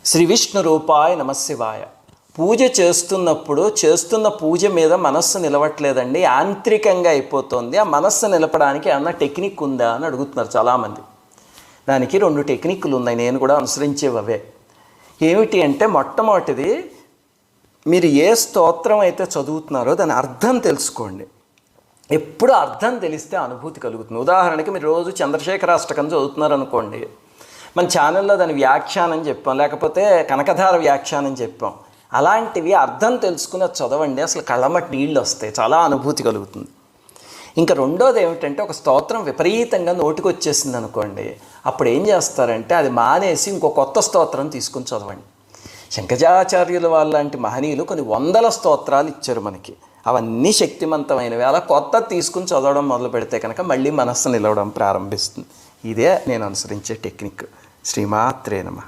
శ్రీ విష్ణు రూపాయ నమశివాయ. పూజ చేస్తున్నప్పుడు చేస్తున్న పూజ మీద మనస్సు నిలవట్లేదండి, యాంత్రికంగా అయిపోతుంది. ఆ మనస్సు నిలపడానికి ఏమన్నా టెక్నిక్ ఉందా అని అడుగుతున్నారు చాలామంది. దానికి 2 టెక్నిక్లు ఉన్నాయి, నేను కూడా అనుసరించేవే. ఏమిటి అంటే, మొట్టమొదటిది, మీరు ఏ స్తోత్రం అయితే చదువుతున్నారో దాని అర్థం తెలుసుకోండి. ఎప్పుడు అర్థం తెలిస్తే అనుభూతి కలుగుతుంది. ఉదాహరణకి మీరు రోజు చంద్రశేఖరాష్టకం చదువుతున్నారు అనుకోండి, మన ఛానల్లో దాని వ్యాఖ్యానం చెప్పాం, లేకపోతే కనకధార వ్యాఖ్యానం చెప్పాం. అలాంటివి అర్థం తెలుసుకుని చదవండి, అసలు కళ్ళమట్టి నీళ్ళు వస్తాయి, చాలా అనుభూతి కలుగుతుంది. ఇంకా రెండోది ఏమిటంటే, ఒక స్తోత్రం విపరీతంగా నోటికి వచ్చేసింది అనుకోండి, అప్పుడు ఏం చేస్తారంటే అది మానేసి ఇంకో కొత్త స్తోత్రం తీసుకుని చదవండి. శంకరాచార్యుల వాళ్ళంటి మహనీయులు కొన్ని 100 స్తోత్రాలు ఇచ్చారు మనకి, అవన్నీ శక్తివంతమైనవి. అలా కొత్త తీసుకుని చదవడం మొదలు పెడితే కనుక మళ్ళీ మనస్సు నిలవడం ప్రారంభిస్తుంది. ఇదే నేను అనుసరించే టెక్నిక్. శ్రీమాత్రే నమః.